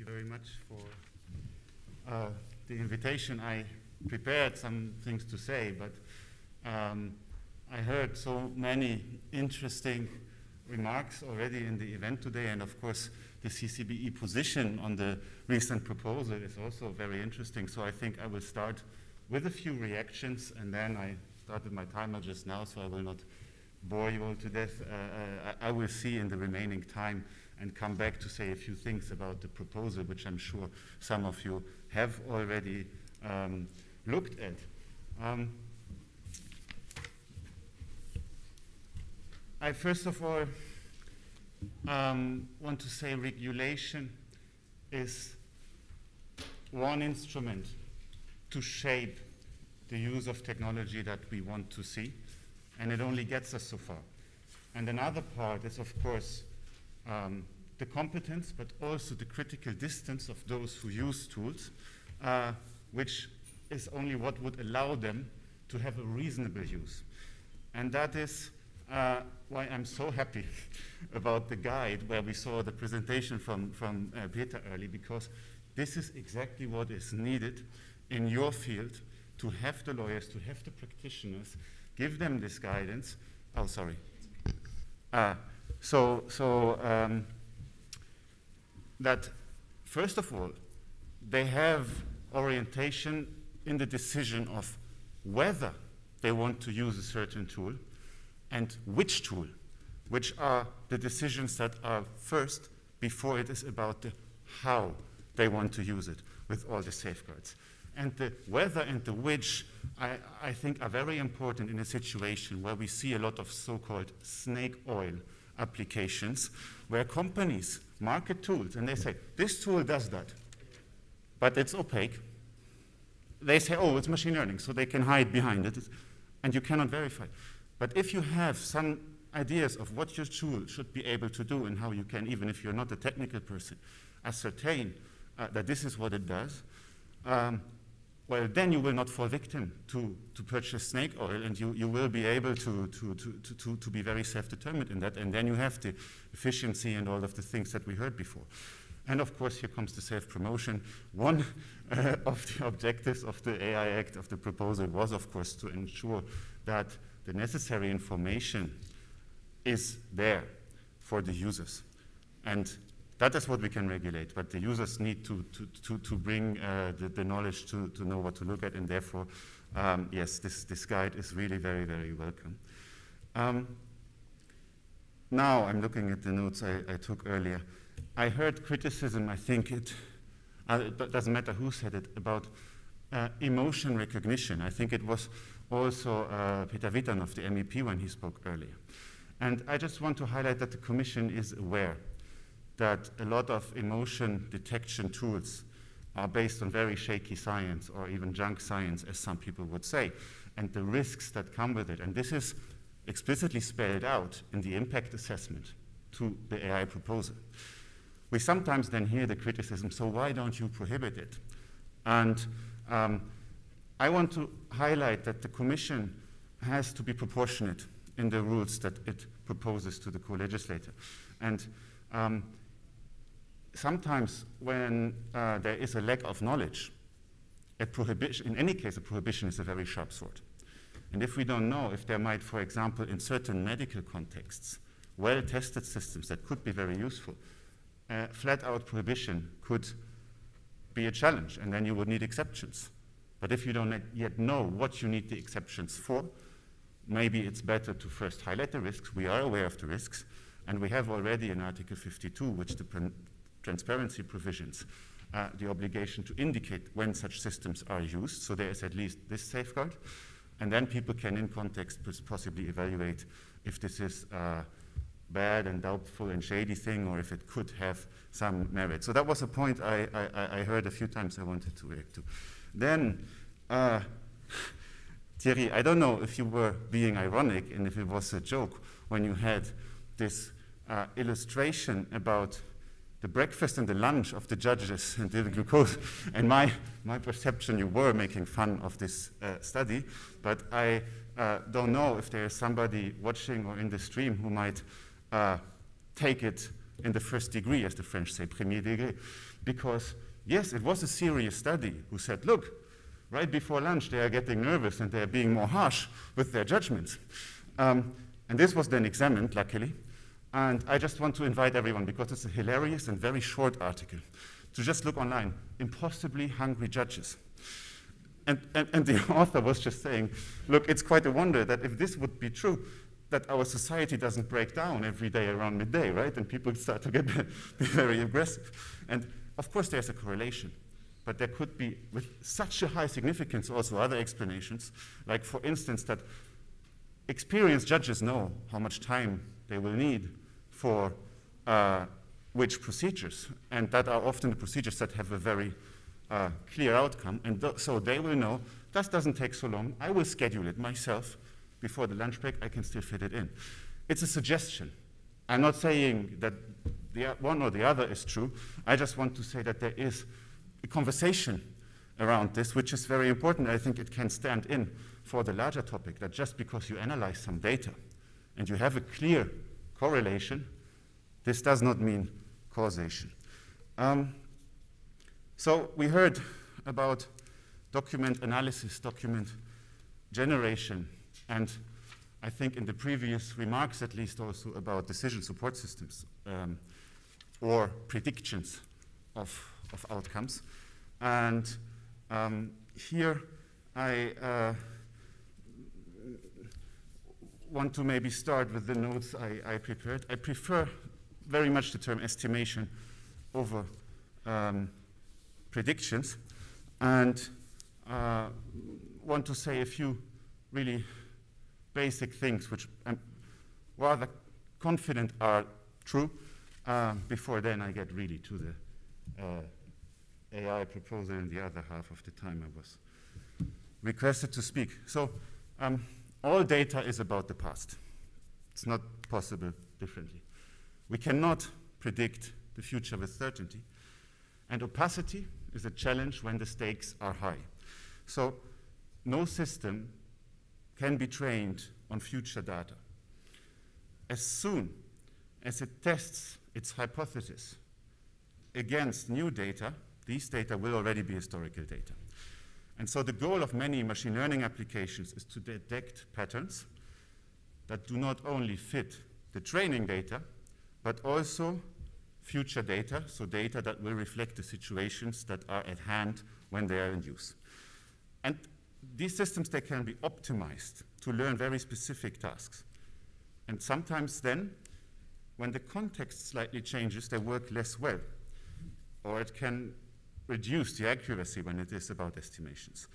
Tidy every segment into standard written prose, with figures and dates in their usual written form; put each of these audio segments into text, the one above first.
very much for the invitation. I prepared some things to say, but I heard so many interesting remarks already in the event today, and of course the CCBE position on the recent proposal is also very interesting. So I think I will start with a few reactions, and then I started my timer just now, so I will not bore you all to death. I will see in the remaining time and come back to say a few things about the proposal, which I'm sure some of you have already looked at. I first of all want to say regulation is one instrument to shape the use of technology that we want to see, and it only gets us so far. And another part is, of course, the competence, but also the critical distance of those who use tools, which is only what would allow them to have a reasonable use. And that is why I'm so happy about the guide where we saw the presentation from Peter early, because this is exactly what is needed in your field, to have the lawyers, to have the practitioners, give them this guidance. Oh, sorry. That first of all, they have orientation in the decision of whether they want to use a certain tool and which tool, which are the decisions that are first before it is about the how they want to use it with all the safeguards. And the whether and the which, I think, are very important in a situation where we see a lot of so-called snake oil applications, where companies market tools and they say, this tool does that, but it's opaque. They say, oh, it's machine learning, so they can hide behind it, and you cannot verify. But if you have some ideas of what your tool should be able to do and how you can, even if you're not a technical person, ascertain that this is what it does, well, then you will not fall victim to purchase snake oil, and you will be able to be very self-determined in that, and then you have the efficiency and all of the things that we heard before. And of course, here comes the self-promotion. One of the objectives of the AI Act, of the proposal, was, of course, to ensure that the necessary information is there for the users. And that is what we can regulate, but the users need to bring the knowledge to know what to look at, and therefore, yes, this guide is really very, very welcome. Now I'm looking at the notes I took earlier. I heard criticism, I think it doesn't matter who said it, about emotion recognition. I think it was also Peter Witternhoff, the MEP, when he spoke earlier. And I just want to highlight that the Commission is aware that a lot of emotion detection tools are based on very shaky science, or even junk science, as some people would say, and the risks that come with it. And this is explicitly spelled out in the impact assessment to the AI proposal. We sometimes then hear the criticism, so why don't you prohibit it? And I want to highlight that the Commission has to be proportionate in the rules that it proposes to the co-legislator. And sometimes when there is a lack of knowledge, a prohibition, in any case, a prohibition is a very sharp sword. And if we don't know if there might, for example, in certain medical contexts, well-tested systems that could be very useful, flat-out prohibition could be a challenge, and then you would need exceptions. But if you don't yet know what you need the exceptions for, maybe it's better to first highlight the risks. We are aware of the risks, and we have already in Article 52, which the transparency provisions, the obligation to indicate when such systems are used, so there is at least this safeguard, and then people can in context possibly evaluate if this is bad and doubtful and shady thing, or if it could have some merit. So that was a point I heard a few times I wanted to react to. Then, Thierry, I don't know if you were being ironic and if it was a joke when you had this illustration about the breakfast and the lunch of the judges and the glucose. And my perception, you were making fun of this study, but I don't know if there is somebody watching or in the stream who might take it in the first degree, as the French say, premier degré. Because, yes, it was a serious study who said, look, right before lunch they are getting nervous and they are being more harsh with their judgments. And this was then examined, luckily. And I just want to invite everyone, because it's a hilarious and very short article, to just look online, Impossibly Hungry Judges. And the author was just saying, look, it's quite a wonder that if this would be true, that our society doesn't break down every day around midday, right? And people start to get very aggressive. And of course there's a correlation, but there could be, with such a high significance, also other explanations, like for instance that experienced judges know how much time they will need for which procedures, and that are often the procedures that have a very clear outcome, and so they will know, that doesn't take so long, I will schedule it myself before the lunch break, I can still fit it in. It's a suggestion. I'm not saying that the one or the other is true, I just want to say that there is a conversation around this, which is very important. I think it can stand in for the larger topic, that just because you analyze some data and you have a clear correlation, this does not mean causation. So we heard about document analysis, document generation, and I think in the previous remarks at least also about decision support systems or predictions of outcomes. And here I want to maybe start with the notes I prepared. I prefer very much the term estimation over predictions, and want to say a few really basic things which I'm rather confident are true. Before then I get really to the AI proposal in the other half of the time I was requested to speak. So all data is about the past. It's not possible differently. We cannot predict the future with certainty, and opacity is a challenge when the stakes are high. So no system can be trained on future data. As soon as it tests its hypothesis against new data, these data will already be historical data. And so the goal of many machine learning applications is to detect patterns that do not only fit the training data, but also future data, so data that will reflect the situations that are at hand when they are in use. And these systems, they can be optimized to learn very specific tasks. And sometimes then, when the context slightly changes, they work less well, or it can reduce the accuracy when it is about estimations.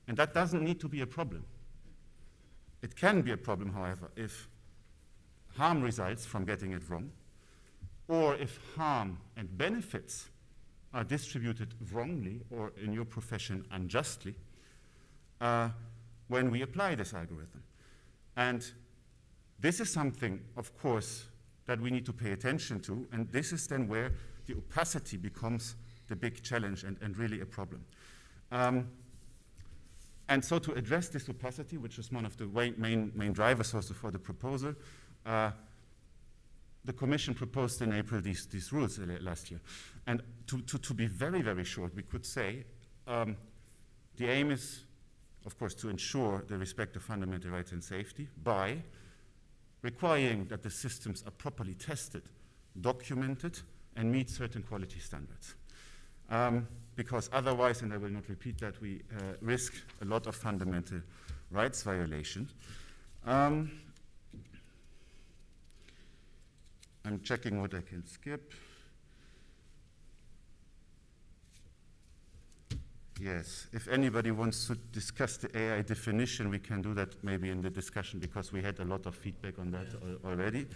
And that doesn't need to be a problem. It can be a problem, however, if harm results from getting it wrong, or if harm and benefits are distributed wrongly, or in your profession unjustly, when we apply this algorithm. And this is something, of course, that we need to pay attention to, and this is then where the opacity becomes the big challenge and really a problem. And so to address this opacity, which is one of the main drivers also for the proposal, the Commission proposed in April these rules last year. And to be very, very short, we could say the aim is, of course, to ensure the respect of fundamental rights and safety by requiring that the systems are properly tested, documented, and meet certain quality standards. Because otherwise, and I will not repeat that, we risk a lot of fundamental rights violations. I'm checking what I can skip. Yes, if anybody wants to discuss the AI definition, we can do that maybe in the discussion, because we had a lot of feedback on that already.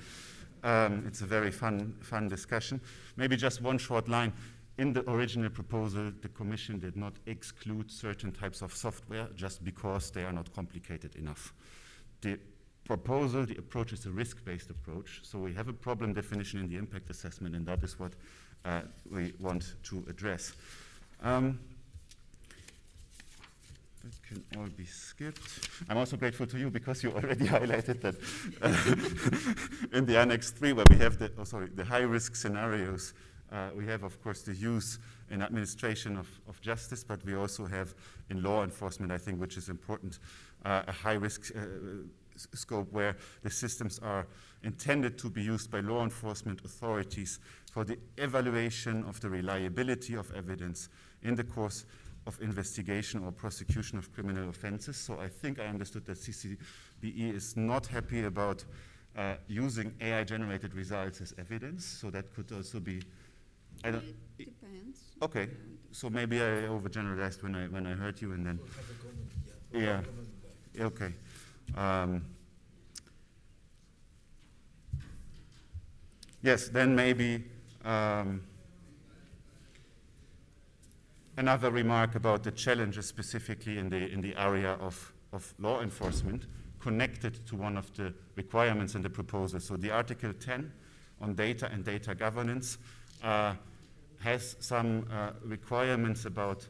It's a very fun discussion. Maybe just one short line. In the original proposal, the Commission did not exclude certain types of software just because they are not complicated enough. The proposal, the approach is a risk-based approach, so we have a problem definition in the impact assessment, and that is what we want to address. That can all be skipped. I'm also grateful to you because you already highlighted that in the Annex 3, where we have the high-risk scenarios, we have, of course, the use in administration of justice, but we also have in law enforcement, I think, which is important, a high-risk scope where the systems are intended to be used by law enforcement authorities for the evaluation of the reliability of evidence in the course of investigation or prosecution of criminal offenses. So I think I understood that CCBE is not happy about using AI-generated results as evidence. So that could also be. I don't. It depends. Okay. So maybe I overgeneralized when I heard you, and then. Yeah. Okay. Yes. Then maybe. Another remark about the challenges specifically in the area of law enforcement connected to one of the requirements in the proposal. So the Article 10 on data and data governance has some requirements about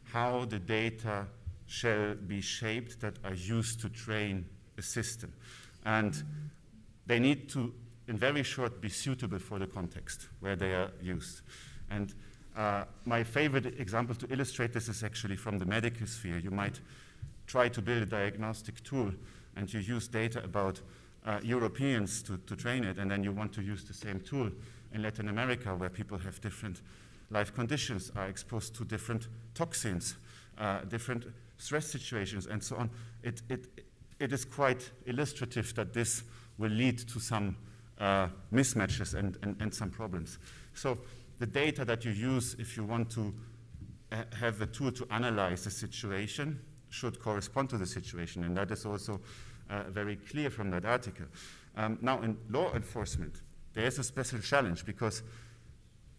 how the data shall be shaped that are used to train a system. And they need to, in very short, be suitable for the context where they are used. And my favorite example to illustrate this is actually from the medical sphere. You might try to build a diagnostic tool and you use data about Europeans to train it, and then you want to use the same tool in Latin America where people have different life conditions, are exposed to different toxins, different stress situations, and so on. It is quite illustrative that this will lead to some mismatches and some problems. So the data that you use if you want to have a tool to analyze the situation should correspond to the situation, and that is also very clear from that article. Now, in law enforcement, there is a special challenge because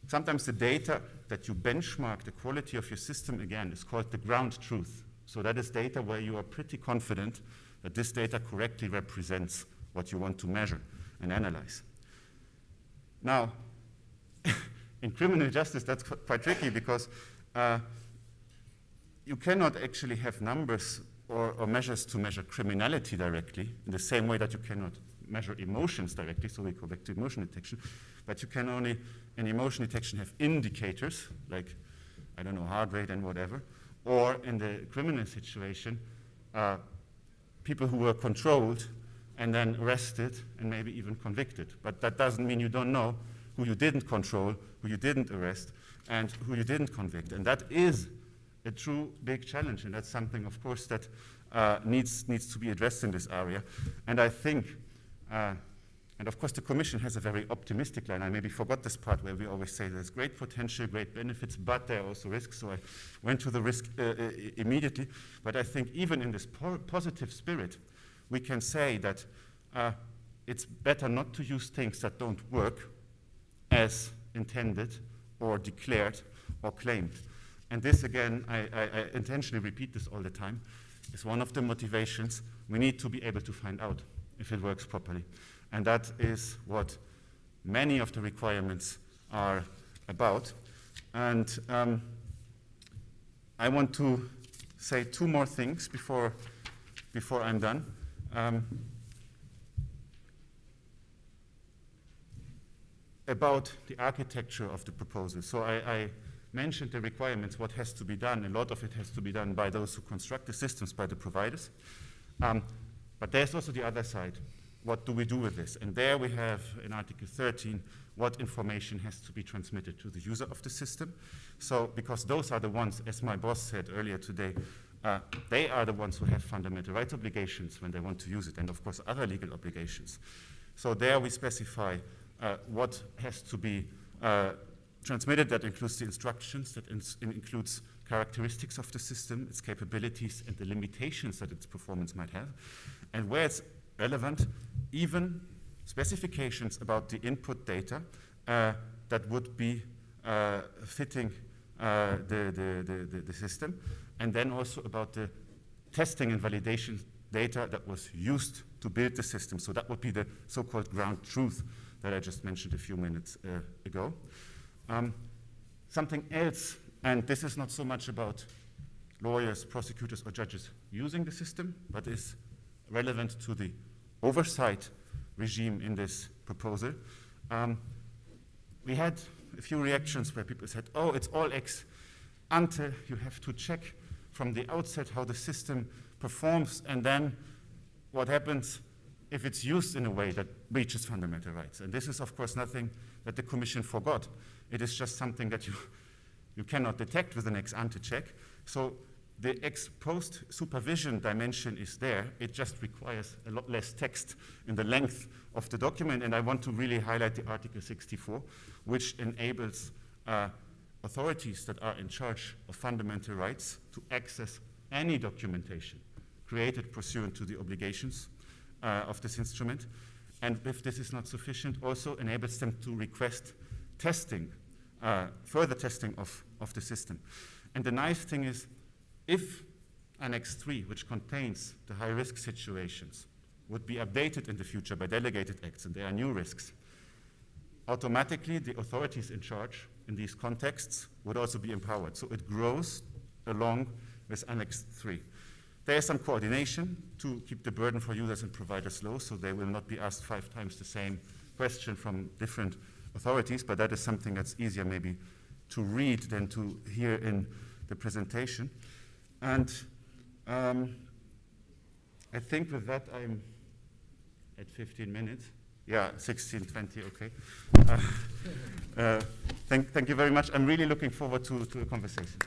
sometimes the data that you benchmark the quality of your system again is called the ground truth. So that is data where you are pretty confident that this data correctly represents what you want to measure and analyze. Now, in criminal justice, that's quite tricky because you cannot actually have numbers or measures to measure criminality directly in the same way that you cannot measure emotions directly, so we go back to emotion detection. But you can only, in emotion detection, have indicators, like, I don't know, heart rate and whatever, or in the criminal situation, people who were controlled and then arrested and maybe even convicted. But that doesn't mean you don't know who you didn't control, who you didn't arrest, and who you didn't convict. And that is a true big challenge, and that's something, of course, that needs to be addressed in this area. And I think, and of course the Commission has a very optimistic line. I maybe forgot this part where we always say there's great potential, great benefits, but there are also risks, so I went to the risk immediately. But I think even in this positive spirit, we can say that it's better not to use things that don't work as intended or declared or claimed. And this, again, I intentionally repeat this all the time, is one of the motivations. We need to be able to find out if it works properly. And that is what many of the requirements are about. And I want to say two more things before I'm done. About the architecture of the proposal. So I mentioned the requirements, what has to be done. A lot of it has to be done by those who construct the systems, by the providers. But there's also the other side. What do we do with this? And there we have, in Article 13, what information has to be transmitted to the user of the system. So, because those are the ones, as my boss said earlier today, they are the ones who have fundamental rights obligations when they want to use it, and of course other legal obligations. So there we specify what has to be transmitted. That includes the instructions, that includes characteristics of the system, its capabilities, and the limitations that its performance might have. And where it's relevant, even specifications about the input data that would be fitting the system, and then also about the testing and validation data that was used to build the system. So that would be the so-called ground truth that I just mentioned a few minutes ago. Something else, and this is not so much about lawyers, prosecutors, or judges using the system, but is relevant to the oversight regime in this proposal. We had a few reactions where people said, oh, it's all ex ante, you have to check from the outset how the system performs, and then what happens if it's used in a way that breaches fundamental rights. And this is, of course, nothing that the Commission forgot. It is just something that you cannot detect with an ex ante check. So the ex post supervision dimension is there. It just requires a lot less text in the length of the document. And I want to really highlight the Article 64, which enables authorities that are in charge of fundamental rights to access any documentation created pursuant to the obligations of this instrument. And if this is not sufficient, also enables them to request testing, further testing of the system. And the nice thing is, if Annex 3, which contains the high-risk situations, would be updated in the future by delegated acts, and there are new risks, automatically the authorities in charge in these contexts would also be empowered. So it grows along with Annex 3. There is some coordination to keep the burden for users and providers low, so they will not be asked 5 times the same question from different authorities, but that is something that's easier maybe to read than to hear in the presentation. And I think with that I'm at 15 minutes. Yeah, 16, 20, okay. Thank you very much. I'm really looking forward to a conversation.